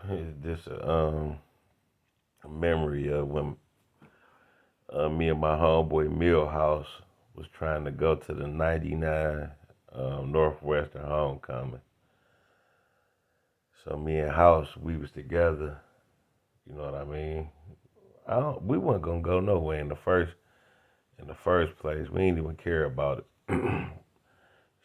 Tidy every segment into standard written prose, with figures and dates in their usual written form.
This a memory of when me and my homeboy Millhouse was trying to go to the '99 Northwestern homecoming. So me and House, we was together. You know what I mean? We wasn't gonna go nowhere in the first place. We didn't even care about it.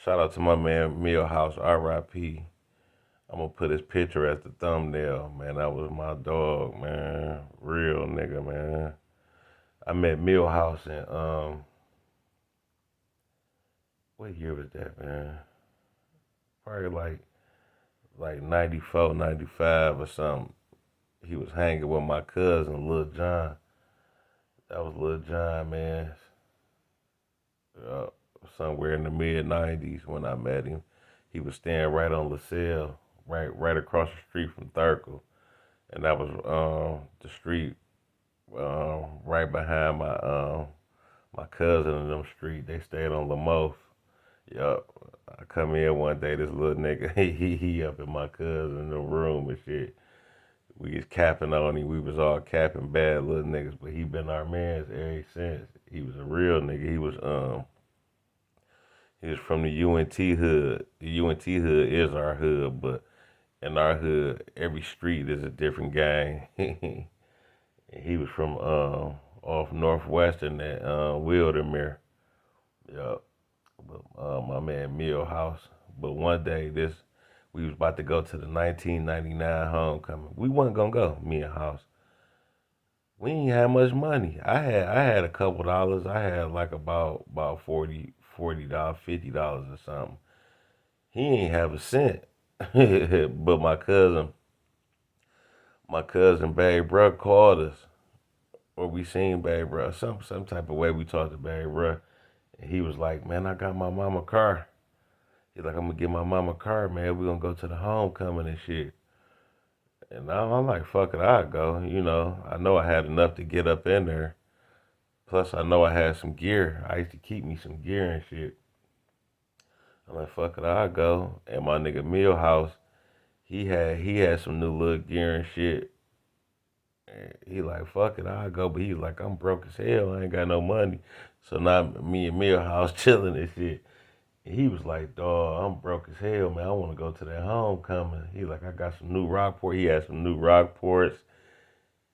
Shout out to my man Millhouse, R.I.P. I'm gonna put his picture as the thumbnail, man. That was my dog, man. Real nigga, man. I met Millhouse in what year was that, man? Probably like 94, 95 or something. He was hanging with my cousin, Lil John. That was Lil John, man. Uh, Somewhere in the mid '90s when I met him. He was staying right on LaSalle, right across the street from Thurkel. And that was the street right behind my cousin in them street. They stayed on Lamoth. Yup. I come in one day, this little nigga, he up in my cousin in the room and shit. We was capping on him. We was all capping bad little niggas, but he been our man ever since. He was a real nigga. He was from the UNT hood. The UNT hood is our hood, but in our hood, every street is a different gang. He was from off Northwestern at Wildermere. Yup. But my man Millhouse. But one day we was about to go to the 1999 homecoming. We wasn't gonna go, me and House. We ain't had much money. I had a couple dollars. I had like about $40, $50 or something. He ain't have a cent. But my cousin Babe Bruh called us. Or we seen Babe Bruh. Some type of way we talked to Babe Bruh. And he was like, man, I got my mama car. He's like, I'm gonna get my mama a car, man. We gonna go to the homecoming and shit. And I'm like, fuck it, I'll go. I know I had enough to get up in there. Plus, I know I had some gear. I used to keep me some gear and shit. I'm like, fuck it, I'll go. And my nigga Millhouse, he had some new little gear and shit. And he like, fuck it, I'll go. But he was like, I'm broke as hell. I ain't got no money. So now me and Millhouse chilling and shit. He was like, dawg, I'm broke as hell, man. I want to go to that homecoming. He like, I got some new Rockport. He had some new Rockports.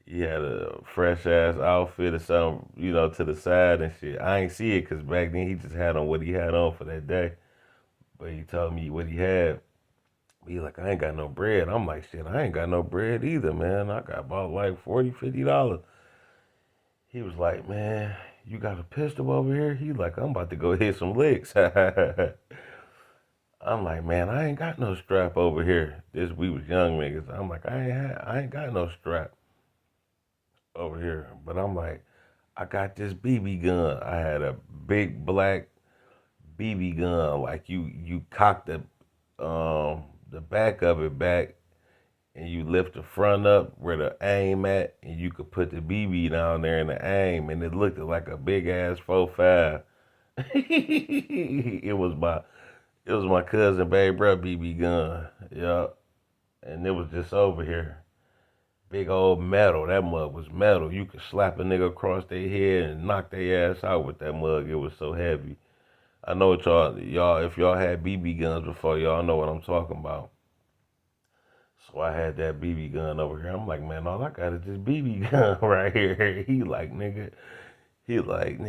He had a fresh ass outfit or something, to the side and shit. I ain't see it because back then he just had on what he had on for that day. But he told me what he had. He like, I ain't got no bread. I'm like, shit, I ain't got no bread either, man. I got about like $40, $50. He was like, man, you got a pistol over here? He like, I'm about to go hit some licks. I'm like, man, I ain't got no strap over here. We was young niggas. I'm like, I ain't got no strap over here. But I'm like, I got this BB gun. I had a big black BB gun. Like you cock the back of it back and you lift the front up where the aim at and you could put the BB down there in the aim and it looked like a big ass 4.5. It was my cousin Babe Bruh BB gun. Yup. And it was just over here. Big old metal. That mug was metal. You could slap a nigga across their head and knock their ass out with that mug. It was so heavy. I know what y'all if y'all had BB guns before, y'all know what I'm talking about. So I had that BB gun over here. I'm like, man, all I got is this BB gun right here. He like,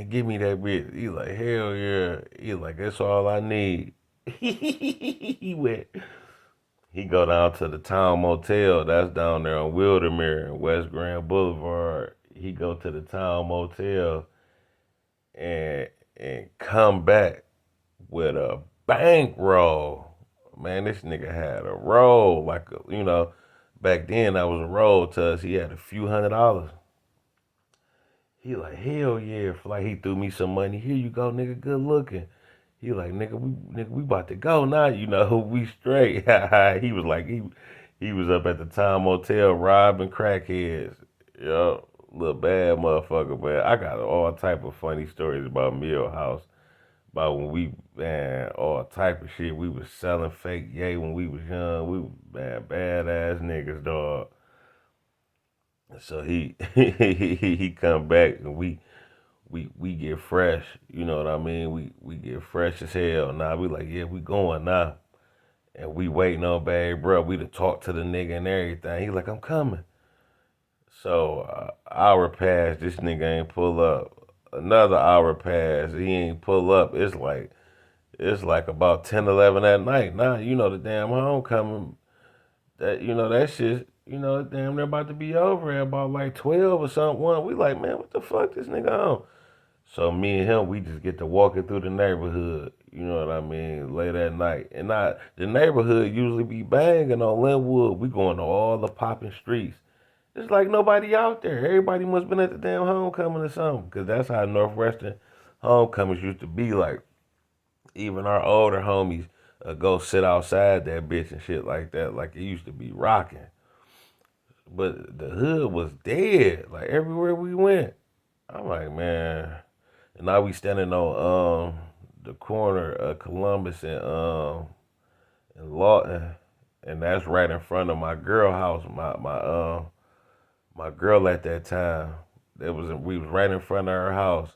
give me that bitch. He like, hell yeah. He like, that's all I need. he went. He go down to the Town Motel. That's down there on Wildermere and West Grand Boulevard. He go to the Town Motel and come back with a bankroll. Man, this nigga had a roll back then that was a roll to us. He had a few $100s. He like, hell yeah. Like he threw me some money. Here you go, nigga, good looking. He like, nigga, we about to go now. We straight. he was like, he was up at the Time Motel robbing crackheads. Yo, little bad motherfucker, man. I got all type of funny stories about Millhouse. About when we, man, all type of shit. We was selling fake yay when we was young. We was, man, badass niggas, dog. So he come back and we get fresh. You know what I mean? We get fresh as hell. Now we like, yeah, we going now. And we waiting on babe, bro. We to talk to the nigga and everything. He like, I'm coming. So hour passed. This nigga ain't pull up. Another hour passed. He ain't pull up. It's like about 10, 11 at night. Now you know the damn homecoming. That that shit. Damn, they're about to be over at about like 12 or something. One, we like, man, what the fuck, this nigga on? So me and him, we just get to walking through the neighborhood. You know what I mean? Late at night, and the neighborhood usually be banging on Linwood. We going to all the popping streets. It's like nobody out there. Everybody must been at the damn homecoming or something. Cause that's how Northwestern homecomings used to be. Like even our older homies go sit outside that bitch and shit like that. Like it used to be rocking. But the hood was dead. Like everywhere we went. I'm like, man. And now we standing on the corner of Columbus and Lawton, and that's right in front of my girl house. My girl at that time. We was right in front of her house,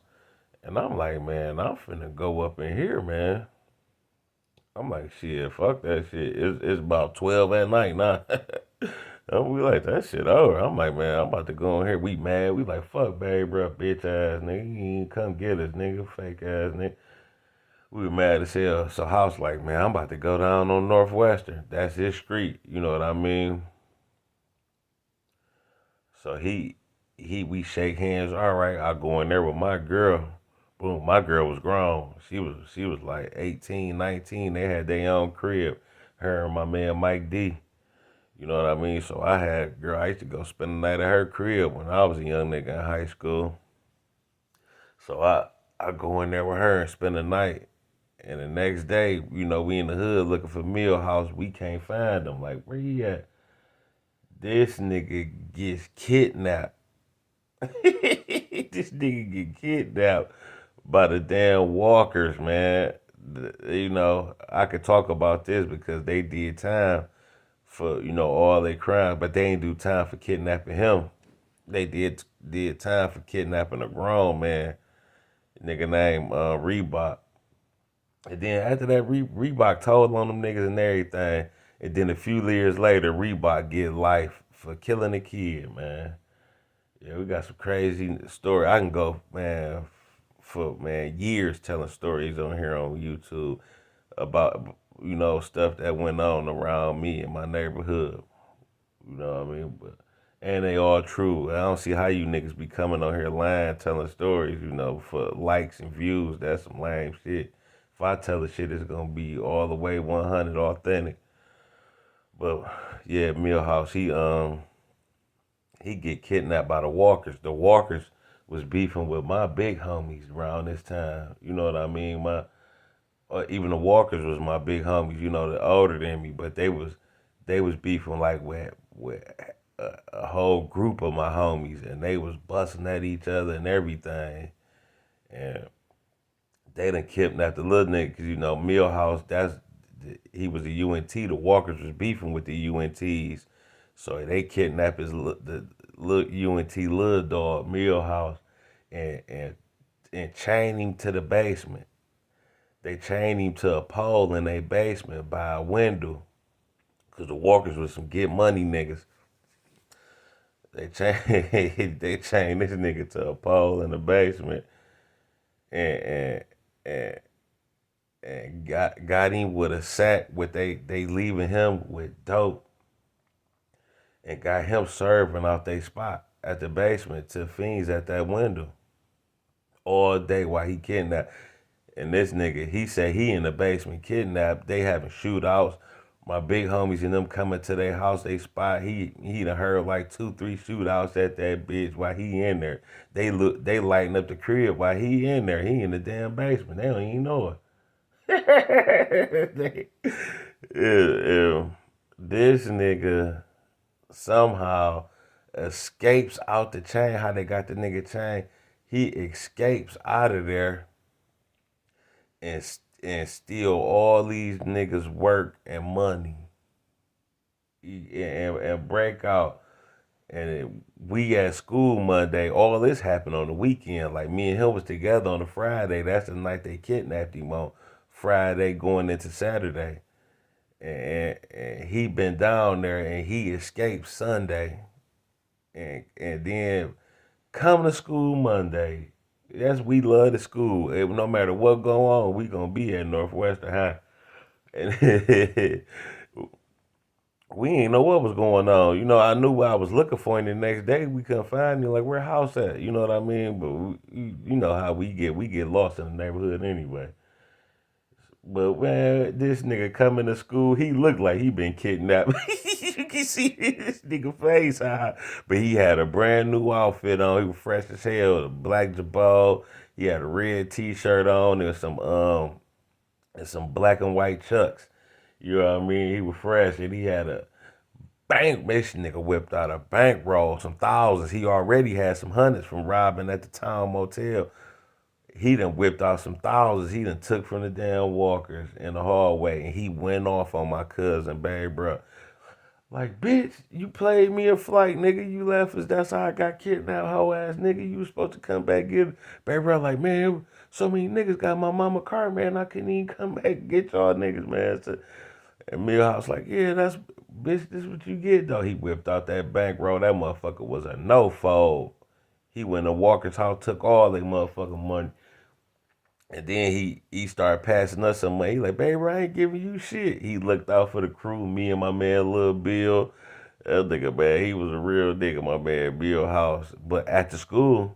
and I'm like, man, I'm finna go up in here, man. I'm like, shit, fuck that shit. It's about 12 at night now. And we like that shit over. I'm like, man, I'm about to go in here. We mad. We like, fuck, babe, bro, bitch ass nigga. You ain't come get us, nigga, fake ass nigga. We were mad as hell. So House like, man, I'm about to go down on Northwestern. That's his street. You know what I mean? So we shake hands. All right, I go in there with my girl. Boom, my girl was grown. She was like 18, 19. They had their own crib. Her and my man Mike D. You know what I mean? So I used to go spend the night at her crib when I was a young nigga in high school. So I go in there with her and spend the night. And the next day, we in the hood looking for Millhouse. We can't find him. Like, where he at? This nigga gets kidnapped. This nigga get kidnapped by the damn walkers, man. I could talk about this because they did time for, all their crimes, but they ain't do time for kidnapping him. They did time for kidnapping a grown man, nigga named Reebok. And then after that, Reebok told on them niggas and everything. And then a few years later, Reebok get life for killing a kid, man. Yeah, we got some crazy story. I can go, man, for man years telling stories on here on YouTube about stuff that went on around me in my neighborhood. You know what I mean? And they all true. I don't see how you niggas be coming on here lying, telling stories, for likes and views. That's some lame shit. If I tell the shit, it's gonna be all the way 100 authentic. But yeah, Millhouse, he get kidnapped by the Walkers. The Walkers was beefing with my big homies around this time. You know what I mean? Even the Walkers was my big homies. They're older than me, but they was beefing like with a whole group of my homies, and they was busting at each other and everything. And they done kidnapped the little nigga, cause Millhouse. He was a UNT. The Walkers was beefing with the UNTs, so they kidnapped the little UNT little dog Millhouse, and chained him to the basement. They chained him to a pole in their basement by a window, cause the Walkers was some get money niggas. They chained they chained this nigga to a pole in the basement, and and and got him with a sack with they leaving him with dope, and got him serving out they spot at the basement to fiends at that window all day while he kidnapped. And this nigga, he said he in the basement kidnapped. They having shootouts. My big homies and them coming to their house, they spot. He done heard like 2, 3 shootouts at that bitch while he in there. They lighting up the crib while he in there. He in the damn basement. They don't even know it. Yeah, this nigga somehow escapes out the chain. How they got the nigga chain? He escapes out of there and steal all these niggas' work and money and break out. And we at school Monday. All this happened on the weekend. Like me and him was together on a Friday. That's the night they kidnapped him on Friday going into Saturday. And he been down there and he escaped Sunday. And then come to school Monday. That's we love the school. No matter what go on, we gonna be at Northwestern High. And we ain't know what was going on. I knew I was looking for him the next day. We couldn't find him. Like, where house at? You know what I mean? But you know how we get. We get lost in the neighborhood anyway. But man, this nigga coming to school, he looked like he been kidnapped. You can see this nigga face, but he had a brand new outfit on. He was fresh as hell. A black jabot. He had a red T-shirt on. There was some black and white chucks. You know what I mean? He was fresh, and he had a bank. This nigga whipped out a bankroll, some thousands. He already had some hundreds from robbing at the Town Motel. He done whipped out some thousands. He done took from the damn walkers in the hallway, and he went off on my cousin, baby, bro. Like, bitch, you played me a flight, nigga. You left us. That's how I got kidnapped, hoe ass nigga. You was supposed to come back get it. Baby, bro, like, man, so many niggas got my mama car, man. I couldn't even come back and get y'all niggas, man. So, and Millhouse like, yeah, that's, bitch, this what you get, though. He whipped out that bankroll. That motherfucker was a no-fold. He went to Walker's house, took all their motherfucking money. And then he started passing us some money. He like, baby, I ain't giving you shit. He looked out for the crew, me and my man Lil Bill. That nigga, man, he was a real nigga, my man Bill House. But at the school,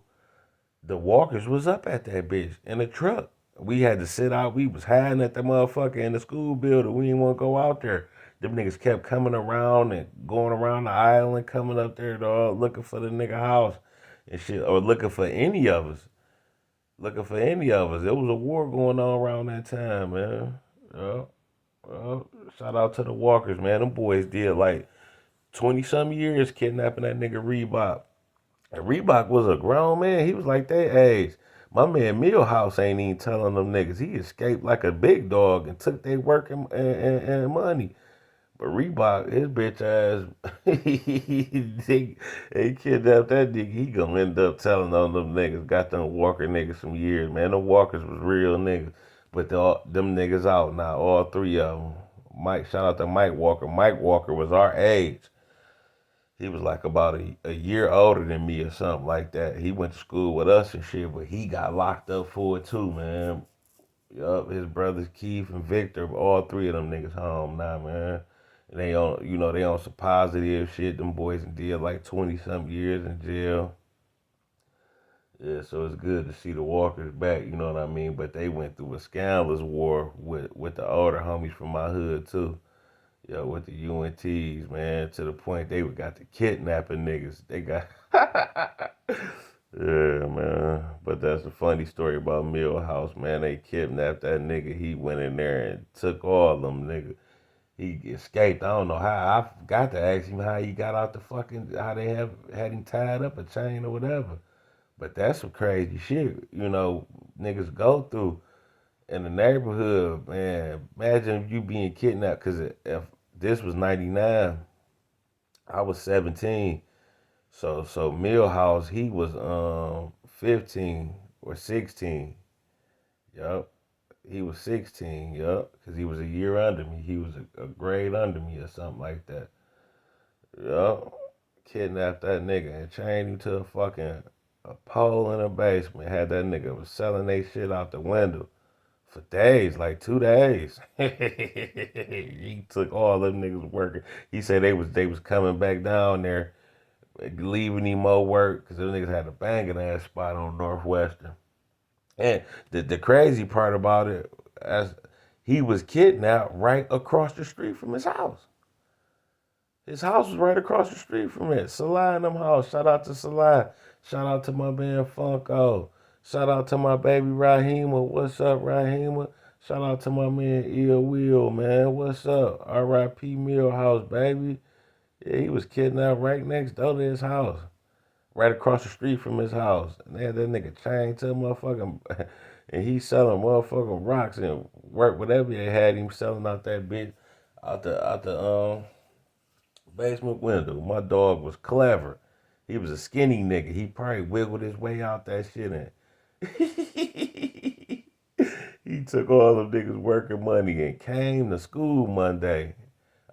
the Walkers was up at that bitch in the truck. We had to sit out. We was hiding at the motherfucker in the school building. We didn't want to go out there. Them niggas kept coming around and going around the island, coming up there, dog, looking for the nigga house and shit, or looking for any of us. Looking for any of us. There was a war going on around that time, man. Yeah. Well, shout out to the Walkers, man. Them boys did like 20 some years kidnapping that nigga Reebok. And Reebok was a grown man. He was like their age. My man Millhouse ain't even telling them niggas. He escaped like a big dog and took their work and money. But Reebok, his bitch ass, he kidnapped that nigga. He gonna end up telling on them niggas. Got them Walker niggas some years, man. Them Walkers was real niggas. But them niggas out now, all three of them. Mike, shout out to Mike Walker. Mike Walker was our age. He was like about a year older than me or something like that. He went to school with us and shit, but he got locked up for it too, man. Yup, his brothers Keith and Victor, all three of them niggas home now, man. And they on, they on some positive shit. Them boys did like 20 some years in jail. Yeah, so it's good to see the Walkers back, you know what I mean? But they went through a scandalous war with the older homies from my hood too. Yeah, with the UNTs, man, to the point they got the kidnapping niggas. They got yeah, man. But that's a funny story about Millhouse, man. They kidnapped that nigga. He went in there and took all them niggas. He escaped. I don't know how. I forgot to ask him how he got out the fucking, how they had him tied up a chain or whatever. But that's some crazy shit, niggas go through in the neighborhood, man. Imagine you being kidnapped, because if this was 99, I was 17. So Millhouse, he was 15 or 16. Yup. He was 16, yup, because he was a year under me. He was a grade under me or something like that. Yup. Kidnapped that nigga and chained him to a pole in a basement. Had that nigga was selling they shit out the window for days, like 2 days. He took all them niggas working. He said they was coming back down there, leaving him more work because them niggas had a banging ass spot on Northwestern. And the crazy part about it, as he was kidnapped right across the street from his house. His house was right across the street from it. Salah and them house. Shout out to Salah. Shout out to my man Funko. Shout out to my baby Rahima. What's up, Rahima? Shout out to my man Ill Will, man. What's up? R.I.P. Millhouse, baby. Yeah, he was kidnapped right next door to his house. Right across the street from his house. And they had that nigga chained to a motherfucking And he selling motherfucking rocks and work whatever they had him selling out that bitch out the basement window. My dog was clever. He was a skinny nigga. He probably wiggled his way out that shit and he took all them niggas working money and came to school Monday.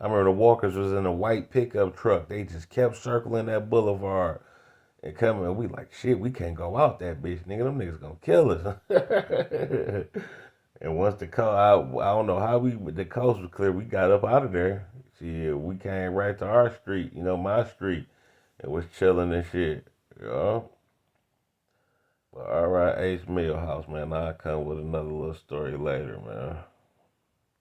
I remember the Walkers was in a white pickup truck. They just kept circling that boulevard and coming. And we like, shit, we can't go out that bitch, nigga. Them niggas gonna kill us. And once the coast, I don't know how the coast was clear. We got up out of there. Shit, we came right to our street, my street, and was chilling and shit. You know? But all right, H Millhouse, man. I'll come with another little story later, man.